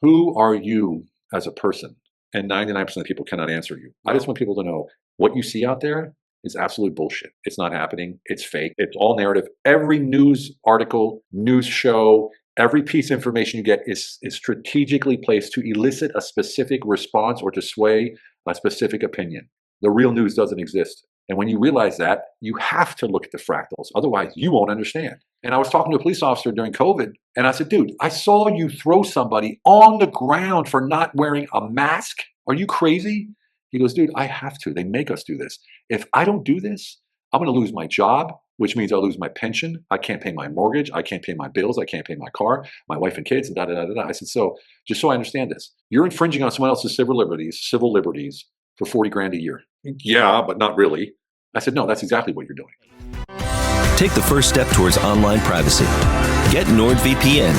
Who are you as a person? And 99% of people cannot answer you. I just want people to know what you see out there is absolute bullshit. It's not happening. It's fake. It's all narrative. Every news article, news show, every piece of information you get is strategically placed to elicit a specific response or to sway a specific opinion. The real news doesn't exist. And when you realize that, you have to look at the fractals. Otherwise, you won't understand. And I was talking to a police officer during COVID, and I said, dude, I saw you throw somebody on the ground for not wearing a mask. Are you crazy? He goes, dude, I have to. They make us do this. If I don't do this, I'm going to lose my job, which means I'll lose my pension. I can't pay my mortgage. I can't pay my bills. I can't pay my car, my wife and kids, and da da da da. I said, so just so I understand this, you're infringing on someone else's civil liberties for 40 grand a year. Yeah, but not really. I said, no, that's exactly what you're doing. Take the first step towards online privacy. Get NordVPN.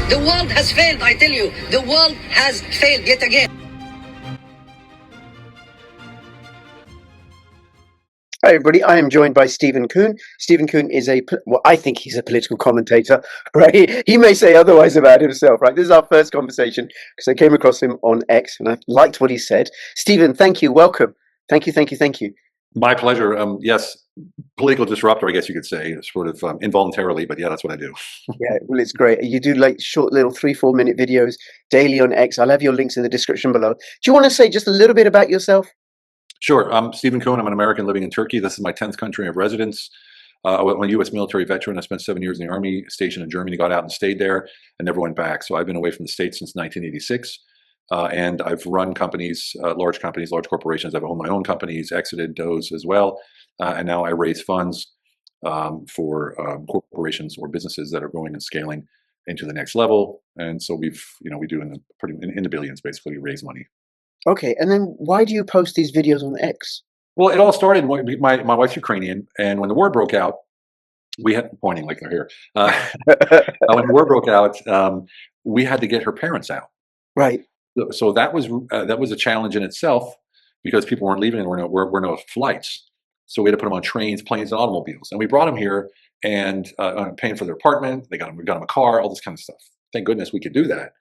The world has failed, I tell you. The world has failed yet again. Hi, everybody. I am joined by Stephen Kuhn. Stephen Kuhn is well, I think he's a political commentator, right? He may say otherwise about himself, right? This is our first conversation because I came across him on X and I liked what he said. Stephen, thank you. Welcome. Thank you, thank you, thank you. My pleasure. Yes, political disruptor, I guess you could say, sort of involuntarily, but yeah, that's what I do. Yeah, well, it's great. You do like short little 3-4 minute videos daily on X. I'll have your links in the description below. Do you want to say just a little bit about yourself? Sure. I'm Stephen Kuhn. I'm an American living in Turkey. This is my 10th country of residence. I'm a U.S. military veteran. I spent 7 years in the Army, stationed in Germany, got out and stayed there and never went back. So I've been away from the States since 1986. And I've run companies, large corporations. I've owned my own companies, exited those as well. And now I raise funds for corporations or businesses that are growing and scaling into the next level. And so we do in the billions, basically, raise money. Okay, and then why do you post these videos on X? Well, it all started when my wife's Ukrainian, and when the war broke out, we had pointing like they're here. When the war broke out, we had to get her parents out. Right. So that was a challenge in itself because people weren't leaving and there were no flights. So we had to put them on trains, planes, and automobiles. And we brought them here and paying for their apartment. We got them a car, all this kind of stuff. Thank goodness we could do that.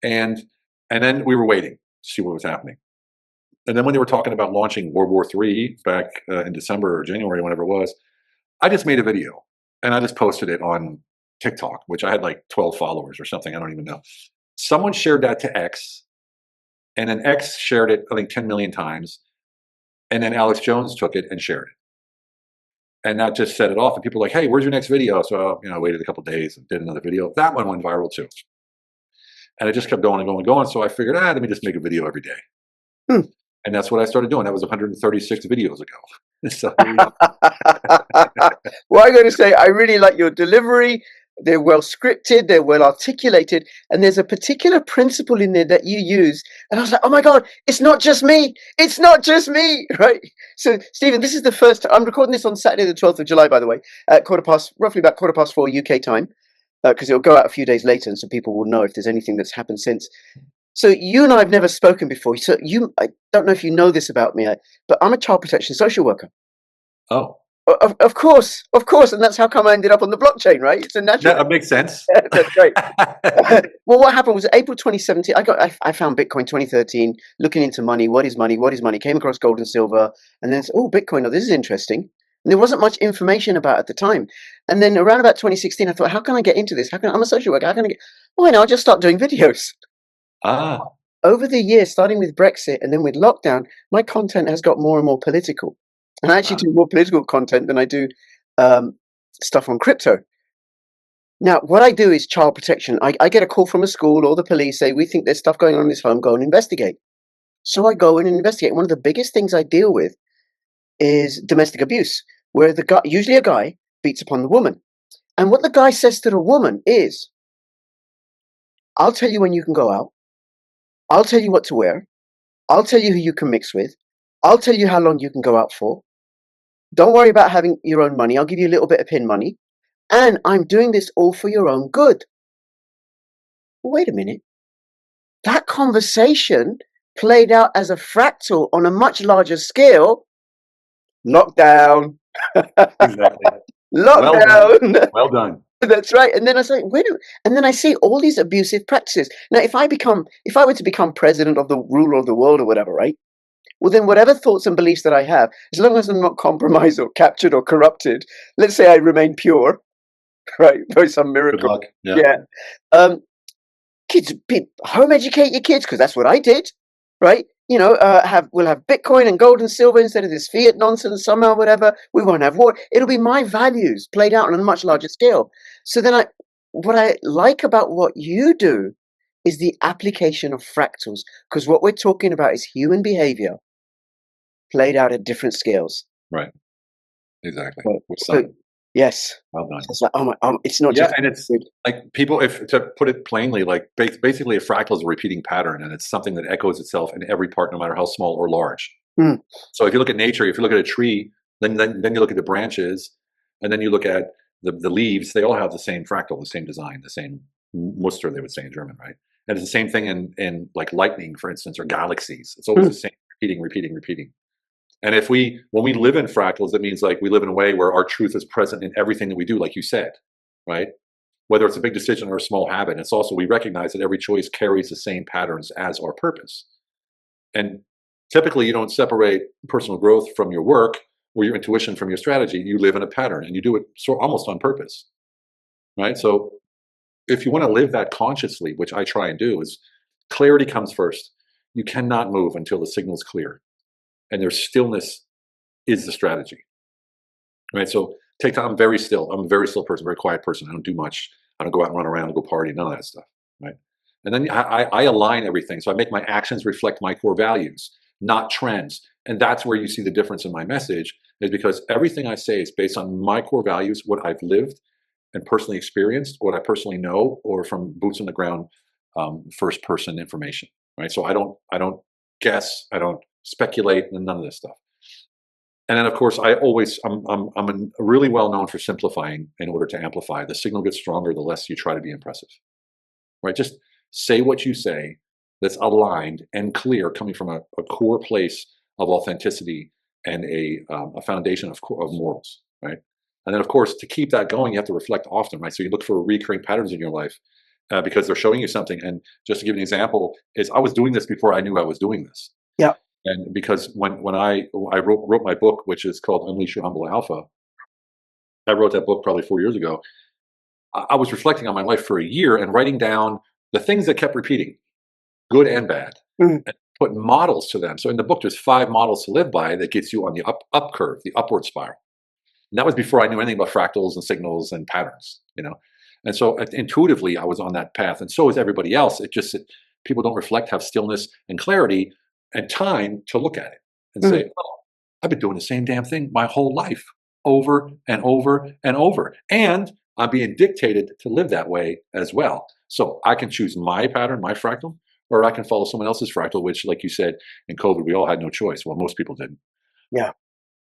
And then we were waiting to see what was happening. And then when they were talking about launching World War III back in December or January, whenever it was, I just made a video and I just posted it on TikTok, which I had like 12 followers or something. I don't even know. Someone shared that to X, and then X shared it, I think, 10 million times. And then Alex Jones took it and shared it. And that just set it off. And people were like, hey, where's your next video? So I waited a couple of days and did another video. That one went viral too. And it just kept going and going and going. So I figured, let me just make a video every day. And that's what I started doing. That was 136 videos ago. So, well, I got to say, I really like your delivery. They're well scripted, they're well articulated, and there's a particular principle in there that you use. And I was like, oh my God, it's not just me. It's not just me, right? So, Stephen, this is the first. I'm recording this on Saturday, the 12th of July, by the way, at roughly about 4:15 UK time, because it'll go out a few days later, and so people will know if there's anything that's happened since. So you and I have never spoken before. So I don't know if you know this about me, but I'm a child protection social worker. Oh. Of course, and that's how come I ended up on the blockchain, right? It's a natural. That makes sense. That's great. Well, what happened was April 2017. I found Bitcoin 2013. Looking into money, what is money? What is money? Came across gold and silver, and then Bitcoin. Oh, this is interesting. And there wasn't much information about it at the time. And then around about 2016, I thought, how can I get into this? I'm a social worker. How can I get? Why not? I'll just start doing videos. Over the years, starting with Brexit and then with lockdown, my content has got more and more political. And I actually do more political content than I do stuff on crypto. Now, what I do is child protection. I get a call from a school or the police say, we think there's stuff going on in this home, go and investigate. So I go in and investigate. One of the biggest things I deal with is domestic abuse, where the guy, usually a guy, beats upon the woman. And what the guy says to the woman is, I'll tell you when you can go out. I'll tell you what to wear. I'll tell you who you can mix with. I'll tell you how long you can go out for. Don't worry about having your own money. I'll give you a little bit of pin money. And I'm doing this all for your own good. Wait a minute. That conversation played out as a fractal on a much larger scale. Lockdown. Exactly. Lockdown. Well done. That's right. And then I say, wait a minute. And then I see all these abusive practices. Now, if I were to become president of the ruler of the world or whatever, right? Well, then whatever thoughts and beliefs that I have, as long as I'm not compromised or captured or corrupted, let's say I remain pure, right? By some Good miracle. luck. Yeah. Yeah. Kids, home educate your kids, because that's what I did, right? We'll have Bitcoin and gold and silver instead of this fiat nonsense somehow, whatever. We won't have war. It'll be my values played out on a much larger scale. So then what I like about what you do is the application of fractals, because what we're talking about is human behavior played out at different scales. Right. Exactly. So, yes. Well done. It's like, it's not Yeah, just and it's like people, if to put it plainly, like basically a fractal is a repeating pattern, and it's something that echoes itself in every part, no matter how small or large. So if you look at nature, if you look at a tree, then you look at the branches, and then you look at the leaves. They all have the same fractal, the same design, the same muster, they would say in German, right? And it's the same thing in like lightning, for instance, or galaxies. It's always the same, repeating. And when we live in fractals, it means like we live in a way where our truth is present in everything that we do, like you said, right? Whether it's a big decision or a small habit. It's also, we recognize that every choice carries the same patterns as our purpose. And typically you don't separate personal growth from your work or your intuition from your strategy. You live in a pattern and you do it almost on purpose, right? So if you want to live that consciously, which I try and do, is clarity comes first. You cannot move until the signal is clear. And their stillness is the strategy, right? So take time. I'm very still. I'm a very still person, very quiet person. I don't do much. I don't go out and run around and go party, none of that stuff, right? And then I align everything. So I make my actions reflect my core values, not trends. And that's where you see the difference in my message, is because everything I say is based on my core values, what I've lived and personally experienced, what I personally know, or from boots on the ground, first person information, right? So I don't guess, I don't speculate, and none of this stuff. And then of course I'm really well known for simplifying in order to amplify. The signal gets stronger the less you try to be impressive, right? Just say what you say that's aligned and clear, coming from a core place of authenticity and a foundation of morals, right? And then of course, to keep that going, you have to reflect often, right? So you look for recurring patterns in your life because they're showing you something. And just to give an example, is I was doing this before I knew I was doing this. Yeah. And because when I wrote my book, which is called Unleash Your Humble Alpha, I wrote that book probably 4 years ago. I was reflecting on my life for a year and writing down the things that kept repeating, good and bad, and put models to them. So in the book, there's 5 models to live by that gets you on the up curve, the upward spiral. And that was before I knew anything about fractals and signals and patterns, And so intuitively, I was on that path, and so is everybody else. It just people don't reflect, have stillness and clarity and time to look at it and say, oh, I've been doing the same damn thing my whole life, over and over and over. And I'm being dictated to live that way as well. So I can choose my pattern, my fractal, or I can follow someone else's fractal, which, like you said, in COVID, we all had no choice. Well, most people didn't. Yeah.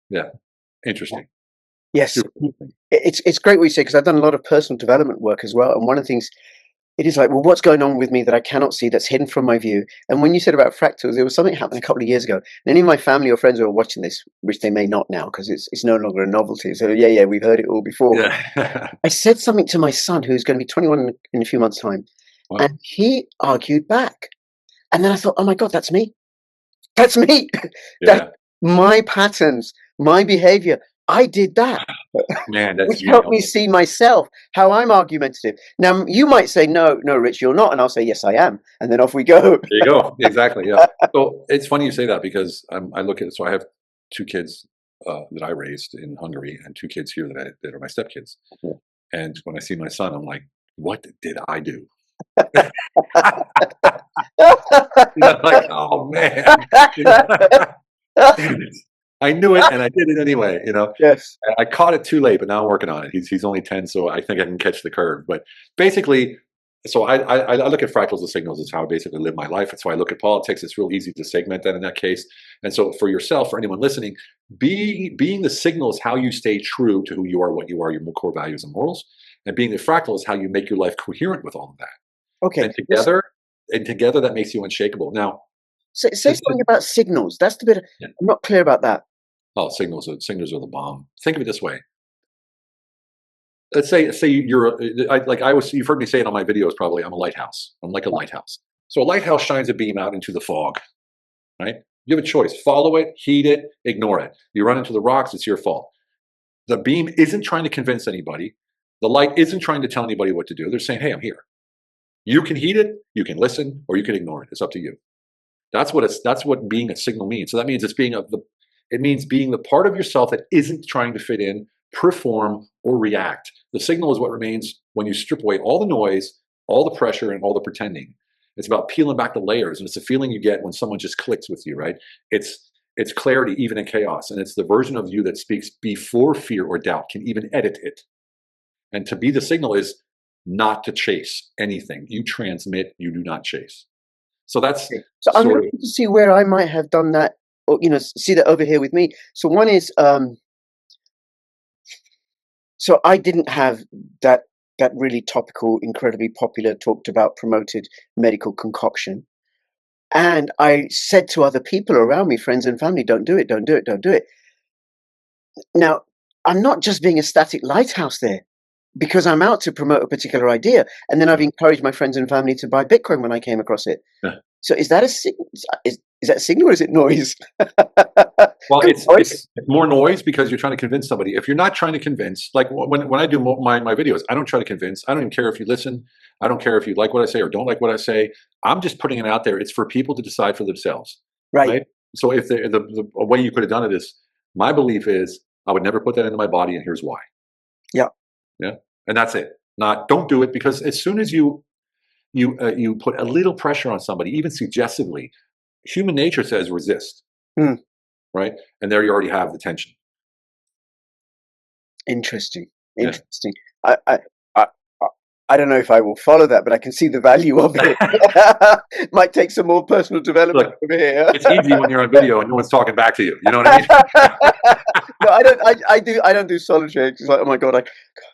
Yeah. Interesting. Yes. It's great what you say, because I've done a lot of personal development work as well. And one of the things, it is like, well, what's going on with me that I cannot see, that's hidden from my view? And when you said about fractals, there was something happened a couple of years ago. And any of my family or friends who are watching this, which they may not now because it's no longer a novelty. So yeah, we've heard it all before. Yeah. I said something to my son, who's going to be 21 in a few months' time. Wow. And he argued back. And then I thought, oh my God, that's me. That's me. Yeah. That's my patterns, my behavior. I did that. Man, that's which helped me see myself, how I'm argumentative. Now, you might say, no, Rich, you're not. And I'll say, yes, I am. And then off we go. There you go. Exactly. Yeah. So it's funny you say that, because I look at it. So I have 2 kids that I raised in Hungary and 2 kids here that are my stepkids. Okay. And when I see my son, I'm like, what did I do? Like, oh man. I knew it and I did it anyway, Yes. I caught it too late, but now I'm working on it. He's only 10, so I think I can catch the curve. But basically, So I look at fractals as signals. It's how I basically live my life. It's why I look at politics. It's real easy to segment that in that case. And so for yourself, for anyone listening, being the signal is how you stay true to who you are, what you are, your core values and morals. And being the fractal is how you make your life coherent with all of that. Okay. And together that makes you unshakable. Now, say something about signals. That's the bit I'm not clear about that. Oh, signals are the bomb. Think of it this way. Let's say you're you've heard me say it on my videos probably, I'm a lighthouse. I'm like a lighthouse. So a lighthouse shines a beam out into the fog, right? You have a choice. Follow it, heed it, ignore it. You run into the rocks, it's your fault. The beam isn't trying to convince anybody. The light isn't trying to tell anybody what to do. They're saying, hey, I'm here. You can heed it, you can listen, or you can ignore it. It's up to you. That's what being a signal means. So that means it means being the part of yourself that isn't trying to fit in, perform, or react. The signal is what remains when you strip away all the noise, all the pressure, and all the pretending. It's about peeling back the layers, and it's a feeling you get when someone just clicks with you, right? It's clarity even in chaos, and it's the version of you that speaks before fear or doubt can even edit it. And to be the signal is not to chase anything. You transmit, you do not chase. So that's so I'm looking to see where I might have done that, or see that over here with me. So one is so I didn't have that really topical, incredibly popular, talked about, promoted medical concoction. And I said to other people around me, friends and family, don't do it, don't do it, don't do it. Now, I'm not just being a static lighthouse there, because I'm out to promote a particular idea. And then I've encouraged my friends and family to buy Bitcoin when I came across it. Yeah. So is that a signal? Is that a signal or is it noise? Well, it's more noise because you're trying to convince somebody. If you're not trying to convince, like when I do my videos, I don't try to convince. I don't even care if you listen. I don't care if you like what I say or don't like what I say. I'm just putting it out there. It's for people to decide for themselves. Right? So if the way you could have done it is, my belief is I would never put that into my body, and here's why. Yeah. Yeah. And that's it. Don't do it, because as soon as you put a little pressure on somebody, even suggestively, human nature says resist. Right? And there you already have the tension. Interesting. Yeah. I don't know if I will follow that, but I can see the value of it. Might take some more personal development over here. It's easy when you're on video and no one's talking back to you. You know what I mean? No, I don't do solitary. It's like, oh my God,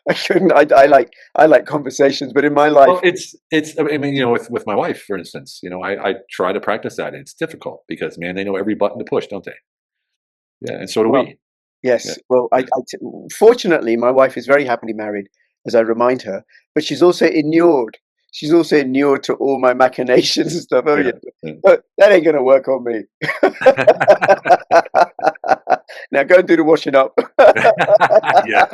I couldn't. I like conversations, but in my life, well, it's. I mean, with my wife, for instance, I try to practice that. It's difficult because, man, they know every button to push, don't they? Yeah, and so do we. Yes. Yeah. Well, fortunately, my wife is very happily married, as I remind her, but she's also inured. She's also inured to all my machinations and stuff. Oh, yeah. But that ain't going to work on me. Now go and do the washing up. Yeah.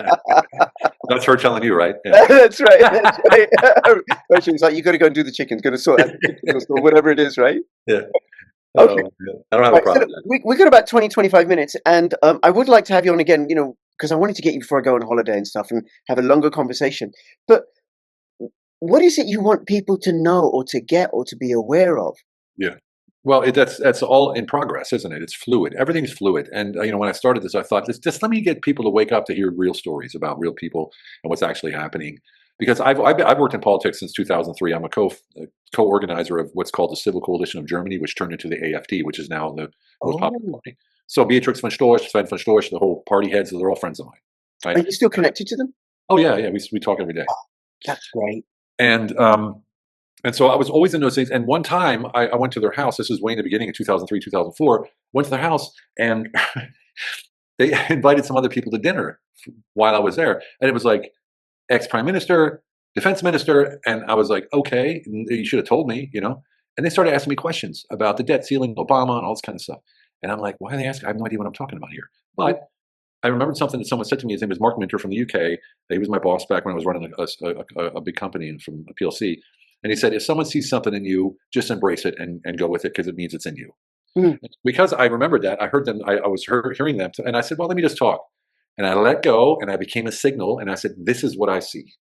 That's her telling you, right? Yeah. That's right. That's right. She's like, you got to go and do the chickens, got to sort out the chickens or whatever it is, right? Yeah. Okay. I don't have a problem. So we got about 20, 25 minutes, and I would like to have you on again, because I wanted to get you before I go on holiday and stuff and have a longer conversation. But what is it you want people to know or to get or to be aware of? Yeah. Well, that's all in progress, isn't it? It's fluid. Everything's fluid. And when I started this, I thought, just let me get people to wake up to hear real stories about real people and what's actually happening. Because I've worked in politics since 2003. I'm a co-organizer of what's called the Civil Coalition of Germany, which turned into the AfD, which is now the most popular party. So Beatrix von Storch, Sven von Storch, the whole party heads, they're all friends of mine. Right? Are you still connected to them? Oh yeah. We talk every day. Oh, that's great. And so I was always in those things. And one time I went to their house. This was way in the beginning of 2003, 2004. Went to their house, and they invited some other people to dinner while I was there. And it was like ex-prime minister, defense minister. And I was like, okay, you should have told me, And they started asking me questions about the debt ceiling, Obama, and all this kind of stuff. And I'm like, why are they asking? I have no idea what I'm talking about here. But I remembered something that someone said to me. His name was Mark Minter from the UK. He was my boss back when I was running a big company from a PLC. And he said, if someone sees something in you, just embrace it and go with it, because it means it's in you. Because I remembered that. I heard them. I was hearing them. And I said, well, let me just talk. And I let go, and I became a signal. And I said, this is what I see.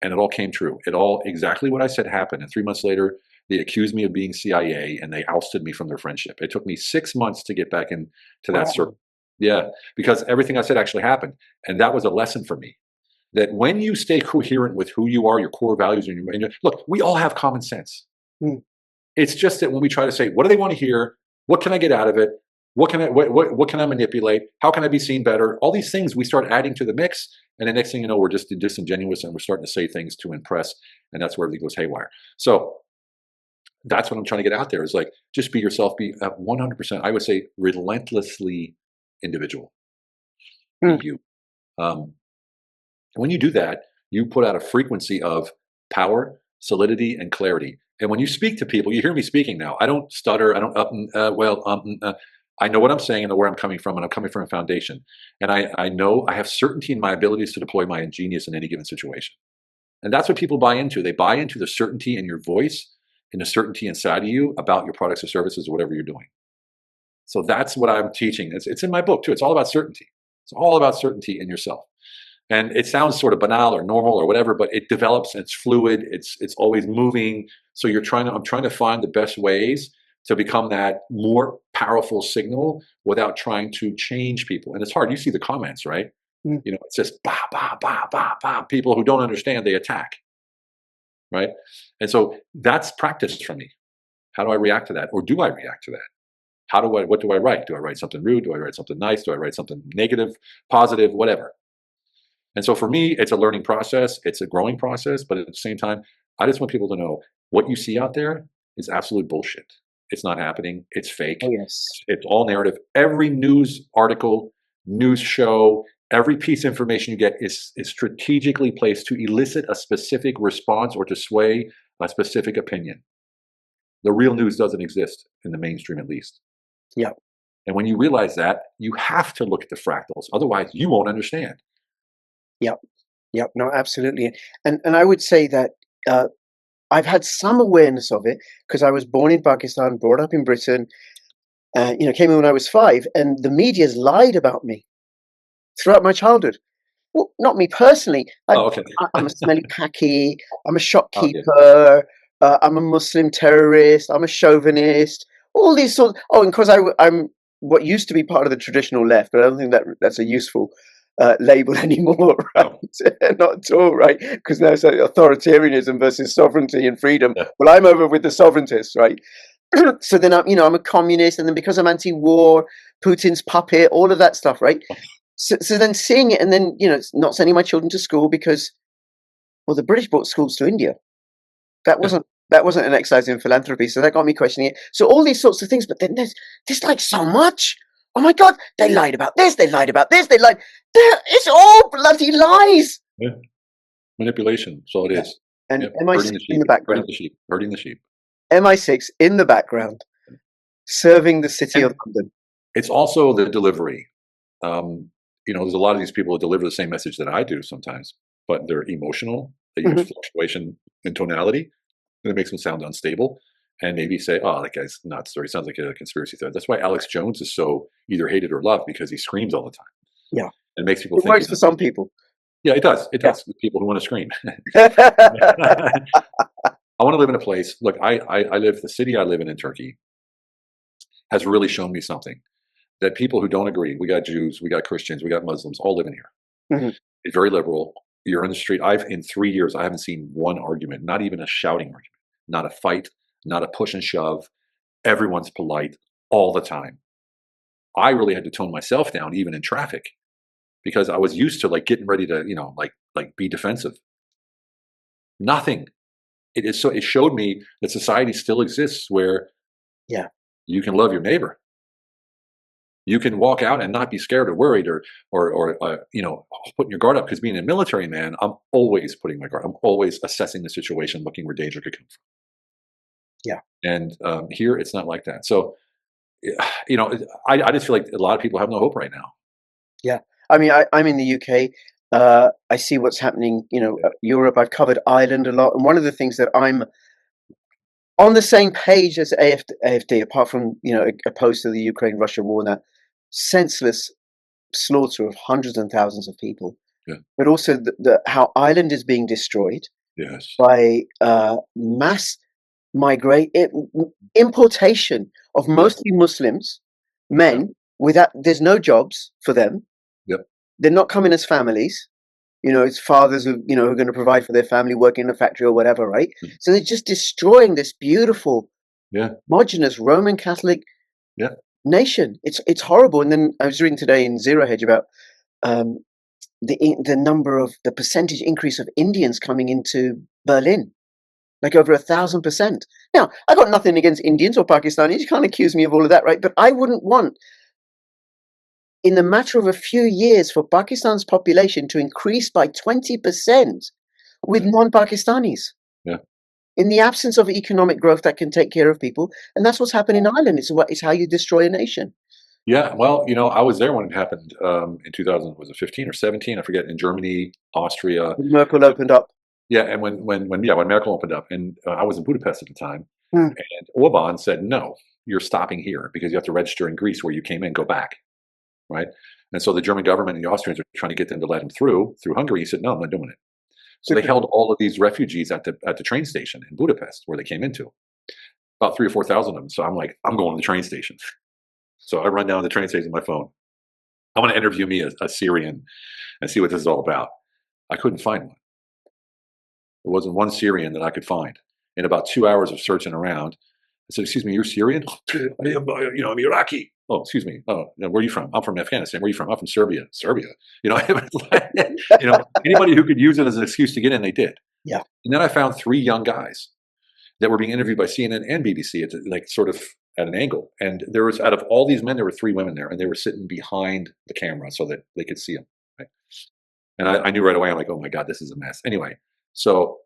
And it all came true. It all exactly what I said happened. And 3 months later, they accused me of being CIA, and they ousted me from their friendship. It took me 6 months to get back into that circle. Yeah, because everything I said actually happened. And that was a lesson for me. that when you stay coherent with who you are, your core values, and look, we all have common sense. Mm. It's just that when we try to say, what do they want to hear? What can I get out of it? What can I manipulate? How can I be seen better? All these things we start adding to the mix, and the next thing you know, we're just disingenuous and we're starting to say things to impress, and that's where everything goes haywire. So that's what I'm trying to get out there is like, just be yourself, be 100%. I would say relentlessly individual. Be you. When you do that, you put out a frequency of power, solidity, and clarity. And when you speak to people, you hear me speaking now. I don't stutter. I don't I know what I'm saying and where I'm coming from, and I'm coming from a foundation. And I know I have certainty in my abilities to deploy my genius in any given situation. And that's what people buy into. They buy into the certainty in your voice and the certainty inside of you about your products or services or whatever you're doing. So that's what I'm teaching. It's in my book too. It's all about certainty. It's all about certainty in yourself. And it sounds sort of banal or normal or whatever, but it develops and it's fluid. It's always moving. So I'm trying to find the best ways to become that more powerful signal without trying to change people. And it's hard. You see the comments, right? Mm. You know, it's just bah, bah, bah, bah, bah. People who don't understand, they attack. Right? And so that's practice for me. How do I react to that? Or do I react to that? What do I write? Do I write something rude? Do I write something nice? Do I write something negative, positive, whatever? And so for me, it's a learning process. It's a growing process. But at the same time, I just want people to know what you see out there is absolute bullshit. It's not happening. It's fake. Oh, yes. It's all narrative. Every news article, news show, every piece of information you get is strategically placed to elicit a specific response or to sway a specific opinion. The real news doesn't exist in the mainstream, at least. Yeah. And when you realize that, you have to look at the fractals. Otherwise, you won't understand. Yep. Yep. No, absolutely. And I would say that I've had some awareness of it because I was born in Pakistan, brought up in Britain, came in when I was 5, and the media's lied about me throughout my childhood. Well, not me personally. Okay. I'm a smelly packy. I'm a shopkeeper. I'm a Muslim terrorist. I'm a chauvinist. All these sorts. Oh, and because I'm what used to be part of the traditional left, but I don't think that's a useful label anymore, right? Not at all, right? Because now it's like authoritarianism versus sovereignty and freedom. Yeah. Well, I'm over with the sovereigntists, right? So then I'm a communist, and then because I'm anti-war, Putin's puppet, all of that stuff, right? So then seeing it, and then not sending my children to school because, well, the British brought schools to India. That wasn't an exercise in philanthropy, so that got me questioning it. So all these sorts of things, but then there's like so much. Oh my God, they lied about this, they lied about this, they lied. It's all bloody lies. Yeah. Manipulation, so it is. And Yep. MI6 in the background. Hurting the sheep. MI6 in the background, serving the city of London. It's also the delivery. There's a lot of these people that deliver the same message that I do sometimes, but they're emotional. They use fluctuation in tonality, and it makes them sound unstable. And maybe say, "Oh, that guy's nuts," or he sounds like a conspiracy theorist. That's why Alex Jones is so either hated or loved, because he screams all the time. Yeah, it makes people. It works for some people. Yeah, it does. It does. The people who want to scream. I want to live in a place. Look, the city I live in Turkey has really shown me something. That people who don't agree, we got Jews, we got Christians, we got Muslims, all living here. Mm-hmm. It's very liberal. You're in the street. In 3 years, I haven't seen one argument, not even a shouting argument, not a fight, not a push and shove. Everyone's polite all the time. I really had to tone myself down, even in traffic, because I was used to like getting ready to, like be defensive. Nothing. It showed me that society still exists where, you can love your neighbor. You can walk out and not be scared or worried or putting your guard up, because being a military man, I'm always putting my guard. I'm always assessing the situation, looking where danger could come from. Yeah. And here it's not like that. So, I just feel like a lot of people have no hope right now. Yeah. I mean, I'm in the UK. I see what's happening, Europe. I've covered Ireland a lot. And one of the things that I'm on the same page as AFD, apart from, opposed to the Ukraine-Russia war, that senseless slaughter of hundreds and thousands of people, but also how Ireland is being destroyed by mass importation of mostly Muslims, men, without, there's no jobs for them. Yep. They're not coming as families. It's fathers who who are going to provide for their family, working in a factory or whatever, right? Mm. So they're just destroying this beautiful, Yeah. homogenous Roman Catholic Yeah. nation. It's horrible. And then I was reading today in Zero Hedge about um, the percentage increase of Indians coming into Berlin, like over 1,000%. Now, I got nothing against Indians or Pakistanis. You can't accuse me of all of that, right? But I wouldn't want, in the matter of a few years, for Pakistan's population to increase by 20% with non-Pakistanis. Yeah. In the absence of economic growth that can take care of people, and that's what's happened in Ireland. It's how you destroy a nation. Yeah, well, I was there when it happened in 2000. Was it 15 or 17? I forget. In Germany, Austria. When Merkel opened up. Yeah, and when Merkel opened up, and I was in Budapest at the time, Hmm. and Orban said, "No, you're stopping here because you have to register in Greece where you came in. Go back." Right. And so the German government and the Austrians are trying to get them to let him through Hungary. He said, "No, I'm not doing it." So they held all of these refugees at the train station in Budapest where they came into, about 3 or 4,000 of them. So I'm like, I'm going to the train station. So I run down to the train station with my phone. I want to interview me a Syrian and see what this is all about. I couldn't find one. There wasn't one Syrian that I could find. In about 2 hours of searching around, I said, "Excuse me, you're Syrian?" "I am, I'm Iraqi." "Oh, excuse me. Oh, where are you from?" "I'm from Afghanistan." "Where are you from?" "I'm from Serbia." "Serbia?" Anybody who could use it as an excuse to get in, they did. Yeah. And then I found 3 young guys that were being interviewed by CNN and BBC at sort of at an angle. And there was, out of all these men, there were 3 women there, and they were sitting behind the camera so that they could see them. Right? And I knew right away. I'm like, "Oh my God, this is a mess." Anyway, so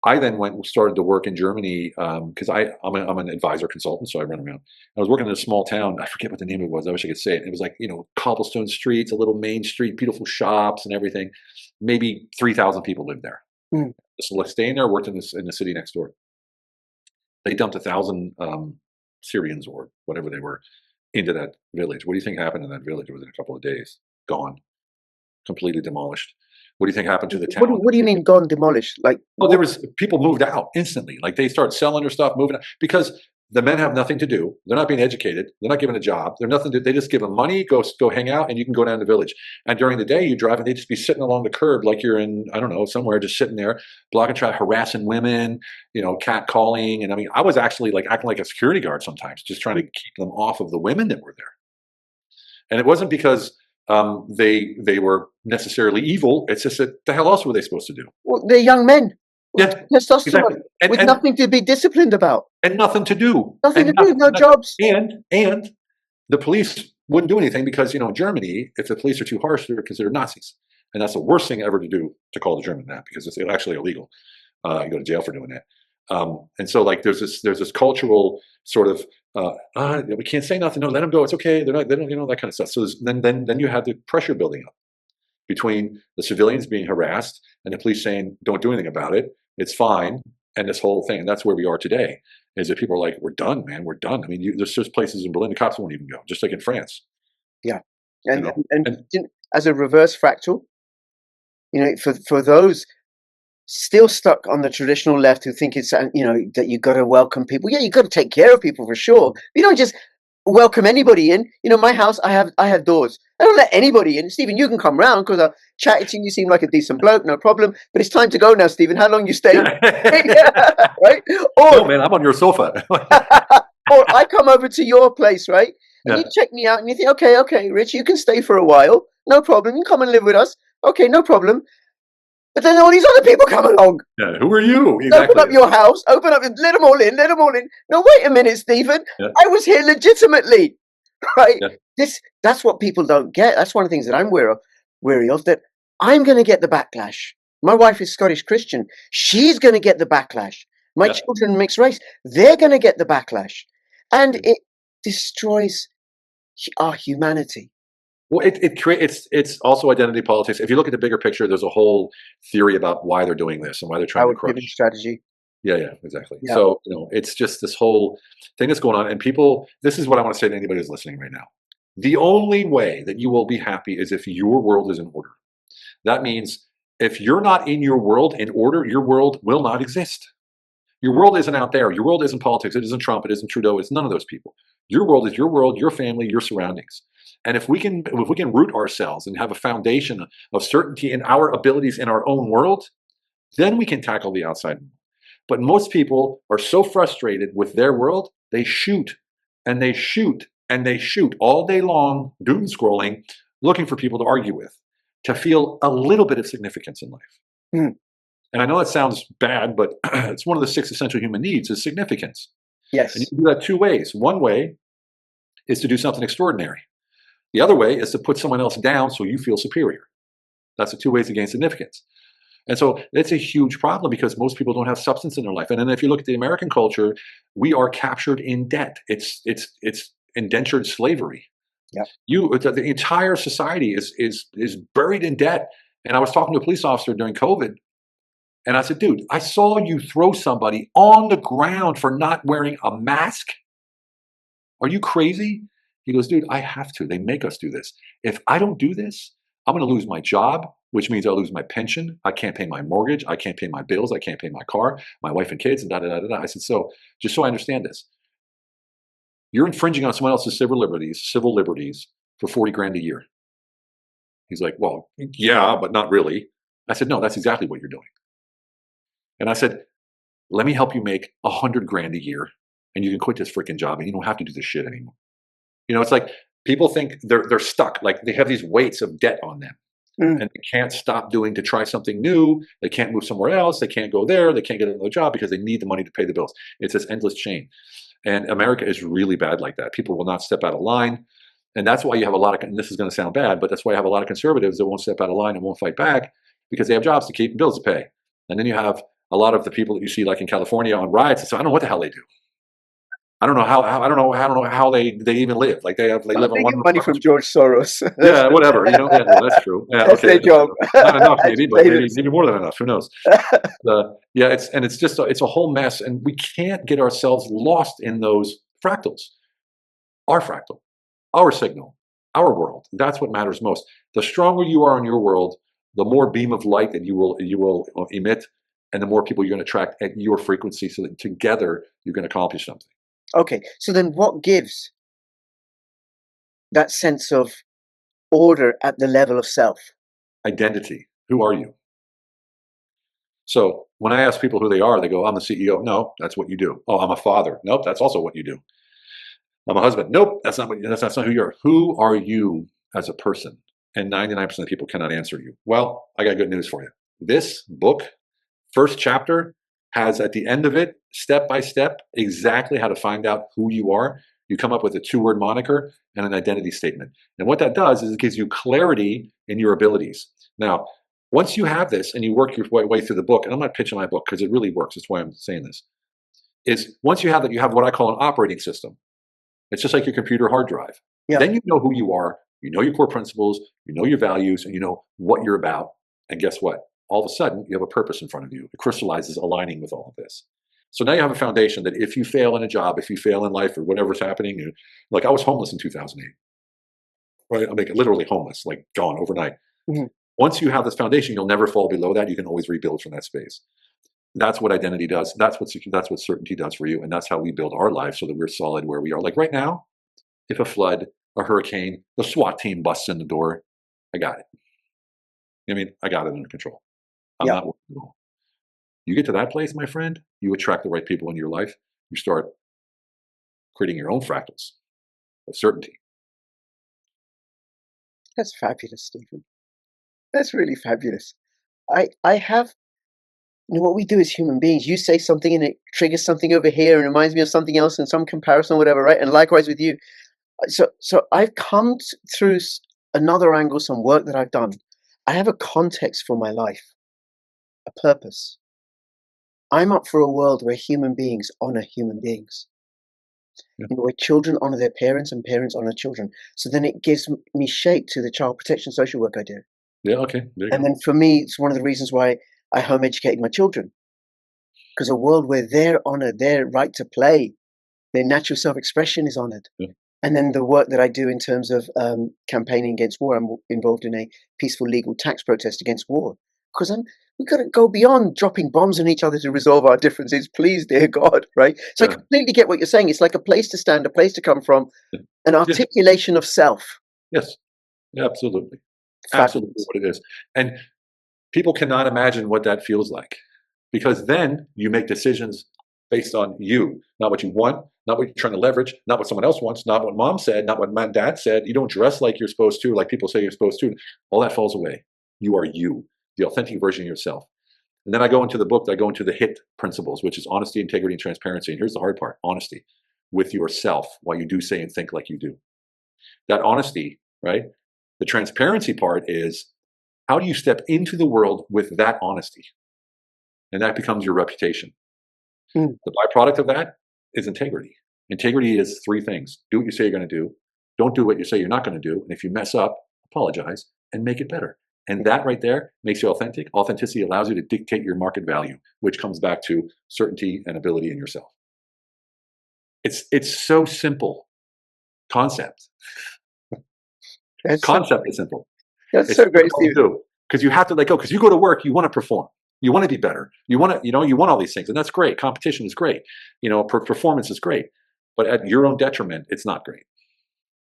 I then went and started to work in Germany because I'm an advisor consultant, so I run around. I was working in a small town. I forget what the name of it was. I wish I could say it. It was like cobblestone streets, a little main street, beautiful shops and everything. Maybe 3,000 people lived there. Mm. So staying there, worked in the city next door. They dumped 1,000 Syrians or whatever they were into that village. What do you think happened in that village within a couple of days? Gone, completely demolished. What do you think happened to the town? What do you mean gone, demolished? Like, Well, there was people moved out instantly. Like they start selling their stuff, moving out because the men have nothing to do. They're not being educated. They're not given a job. They're nothing. They just give them money. Go hang out, and you can go down the village. And during the day, you drive, and they just be sitting along the curb like you're in, I don't know, somewhere, just sitting there, blocking traffic, harassing women, cat calling. And I mean, I was actually like acting like a security guard sometimes, just trying to keep them off of the women that were there. And it wasn't because they were necessarily evil. It's just that the hell else were they supposed to do? well, they're young men. Yeah, Testosterone. exactly. With nothing to be disciplined about. And nothing to do. Nothing to do, no jobs. And the police wouldn't do anything because, in Germany, if the police are too harsh, they're considered Nazis. And that's the worst thing ever to do, to call the German that, because it's actually illegal. You go to jail for doing that. And so like there's this cultural sort of we can't say nothing. No, let them go. It's okay. They don't, that kind of stuff. So then you have the pressure building up between the civilians being harassed and the police saying, "Don't do anything about it. It's fine." And this whole thing, and that's where we are today, is that people are like, "We're done, man. We're done." I mean, there's just places in Berlin, the cops won't even go, just like in France. Yeah. And as a reverse fractal, for those still stuck on the traditional left who think it's, that you got to welcome people. Yeah, you got to take care of people for sure. You don't just welcome anybody in. My house, I have doors. I don't let anybody in. Stephen, you can come round because I chatted to you. You seem like a decent bloke, no problem. But it's time to go now, Stephen. How long you stay? Right? Oh man, I'm on your sofa. Or I come over to your place, right? And you check me out and you think, okay, Rich, you can stay for a while. No problem. You can come and live with us. Okay, no problem. But then all these other people come along. Yeah, who are you? Exactly. Open up your house. Open up. Let them all in. Let them all in. No, wait a minute, Stephen. Yeah. I was here legitimately, right? Yeah. That's what people don't get. That's one of the things that I'm wary of. That I'm going to get the backlash. My wife is Scottish Christian. She's going to get the backlash. My children mixed race. They're going to get the backlash, and it destroys our humanity. Well, it's also identity politics. If you look at the bigger picture, there's a whole theory about why they're doing this and why they're trying to crush. Strategy. Yeah, exactly. Yeah. So it's just this whole thing that's going on, and people. This is what I want to say to anybody who's listening right now. The only way that you will be happy is if your world is in order. That means if you're not in your world in order, your world will not exist. Your world isn't out there. Your world isn't politics. It isn't Trump. It isn't Trudeau. It's none of those people. Your world is your world, your family, your surroundings. And if we can root ourselves and have a foundation of certainty in our abilities in our own world, then we can tackle the outside world. But most people are so frustrated with their world, they shoot and they shoot and they shoot all day long, doom scrolling, looking for people to argue with, to feel a little bit of significance in life. Mm. And I know that sounds bad, but it's one of the 6 essential human needs is significance. Yes. And you can do that 2 ways. One way is to do something extraordinary. The other way is to put someone else down so you feel superior. That's the 2 ways to gain significance. And so it's a huge problem because most people don't have substance in their life. And then if you look at the American culture, we are captured in debt. It's indentured slavery. Yep. The entire society is buried in debt. And I was talking to a police officer during COVID, and I said, dude, I saw you throw somebody on the ground for not wearing a mask. Are you crazy? He goes, dude, I have to. They make us do this. If I don't do this, I'm going to lose my job, which means I'll lose my pension. I can't pay my mortgage. I can't pay my bills. I can't pay my car, my wife and kids, and da da da da. I said, so just so I understand this, you're infringing on someone else's civil liberties for 40 grand a year. He's like, well, yeah, but not really. I said, no, that's exactly what you're doing. And I said, let me help you make 100 grand a year, and you can quit this freaking job, and you don't have to do this shit anymore. You know, it's like people think they're stuck, like they have these weights of debt on them. And they can't stop doing to try something new. They can't move somewhere else. They can't go there. They can't get another job because they need the money to pay the bills. It's this endless chain. And America is really bad like that. People will not step out of line. And that's why you have a lot of, and this is going to sound bad, but that's why you have a lot of conservatives that won't step out of line and won't fight back because they have jobs to keep and bills to pay. And then you have a lot of the people that you see like in California on riots. And so I don't know what the hell they do. I don't know how they even live. Like they live on one money from George Soros. Yeah, whatever. You know, yeah, well, that's true. Yeah, that's their job. Not enough, maybe, but maybe more than enough. Who knows? Yeah, it's a whole mess, and we can't get ourselves lost in those fractals. Our fractal, our signal, our world. That's what matters most. The stronger you are in your world, the more beam of light that you will emit, and the more people you're going to attract at your frequency. So that together you're going to accomplish something. Okay, so then what gives that sense of order at the level of self? Identity. Who are you? So when I ask people who they are, they go, I'm the CEO. No, that's what you do. Oh, I'm a father. Nope, that's also what you do. I'm a husband. Nope, that's not who you are. Who are you as a person? And 99% of people cannot answer you. Well, I got good news for you. This book, first chapter, has at the end of it, step by step, exactly how to find out who you are. You come up with a 2-word moniker and an identity statement. And what that does is it gives you clarity in your abilities. Now, once you have this and you work your way through the book, and I'm not pitching my book because it really works, that's why I'm saying this, is once you have that, you have what I call an operating system. It's just like your computer hard drive. Yeah. Then you know who you are, you know your core principles, you know your values, and you know what you're about. And guess what? All of a sudden, you have a purpose in front of you. It crystallizes aligning with all of this. So now you have a foundation that if you fail in a job, if you fail in life or whatever's happening, like I was homeless in 2008, right? I'm like literally homeless, like gone overnight. Mm-hmm. Once you have this foundation, you'll never fall below that. You can always rebuild from that space. That's what identity does. That's what certainty does for you. And that's how we build our life so that we're solid where we are. Like right now, if a flood, a hurricane, the SWAT team busts in the door, I got it. I mean, I got it under control. I'm not worried at all. You get to that place, my friend, you attract the right people into your life. You start creating your own fractals of certainty. That's fabulous, Stephen. That's really fabulous. I have, you know, what we do as human beings, you say something and it triggers something over here and reminds me of something else in some comparison or whatever, right? And likewise with you. So I've come through another angle, some work that I've done. I have a context for my life, a purpose. I'm up for a world where human beings honor human beings. Yeah. You know, where children honor their parents and parents honor children. So then it gives me shape to the child protection social work I do. Yeah, okay. And then for me, it's one of the reasons why I home educated my children. Because a world where they're honored, their right to play, their natural self-expression is honored. Yeah. And then the work that I do in terms of campaigning against war, I'm involved in a peaceful legal tax protest against war. Because we've got to go beyond dropping bombs on each other to resolve our differences. Please, dear God, right? So I Yeah. completely get what you're saying. It's like a place to stand, a place to come from, an Yeah. articulation of self. Yes. Absolutely. Absolutely Fabulous. what it is. And people cannot imagine what that feels like, because then you make decisions based on you, not what you want, not what you're trying to leverage, not what someone else wants, not what mom said, not what my dad said. You don't dress like you're supposed to, like people say you're supposed to. All that falls away. You are you, the authentic version of yourself. And then I go into the book, I go into the HIT principles, which is honesty, integrity, and transparency. And here's the hard part: honesty with yourself while you do say and think like you do. That honesty, right? The transparency part is, how do you step into the world with that honesty? And that becomes your reputation. Mm. The byproduct of that is integrity. Integrity is three things: do what you say you're going to do, don't do what you say you're not going to do, and if you mess up, apologize and make it better. And that right there makes you authentic. Authenticity allows you to dictate your market value, which comes back to certainty and ability in yourself. It's so simple concept. That's Concept is simple. that's It's so great, what you Stephen. do, because you have to let go. Because you go to work, you want to perform, you want to be better, you want to, you want all these things, and that's great. Competition is great, performance is great, but at your own detriment, it's not great.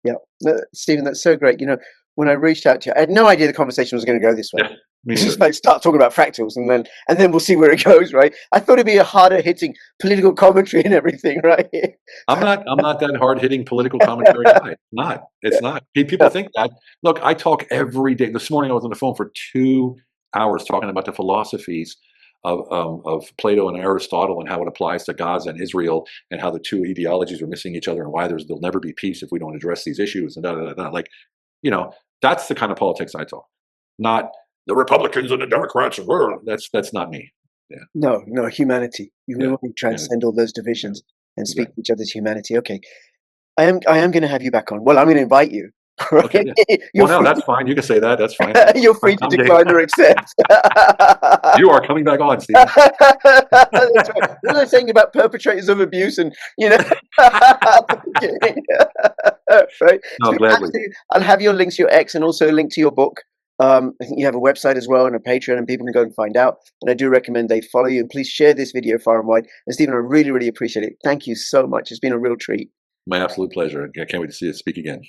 Yeah, Stephen, that's so great. When I reached out to you, I had no idea the conversation was going to go this way. Yeah, me It's just neither. like start talking about fractals, and then we'll see where it goes, right? I thought it'd be a harder hitting political commentary and everything, right? I'm not that hard hitting political commentary guy. Not. It's not. People think that. Look, I talk every day. This morning I was on the phone for 2 hours talking about the philosophies of Plato and Aristotle and how it applies to Gaza and Israel, and how the two ideologies are missing each other, and why there'll never be peace if we don't address these issues, and da da da da. Like, that's the kind of politics I talk. Not the Republicans and the Democrats. That's not me. Yeah. No, humanity. You Yeah. really transcend all those divisions and speak Exactly. to each other's humanity. Okay, I am going to have you back on. Well, I'm going to invite you. Okay. Right? Yeah. You're Well, no, free. that's fine. You can say that. That's fine. You're free to I'm game. decline or accept. You are coming back on, Stephen. That's right. What was I saying about perpetrators of abuse and at the beginning? Right. No, So gladly. I'll have your links, your X, and also a link to your book. I think you have a website as well and a Patreon, and people can go and find out. And I do recommend they follow you. And please share this video far and wide. And Stephen, I really, really appreciate it. Thank you so much. It's been a real treat. My absolute pleasure. I can't wait to see you speak again.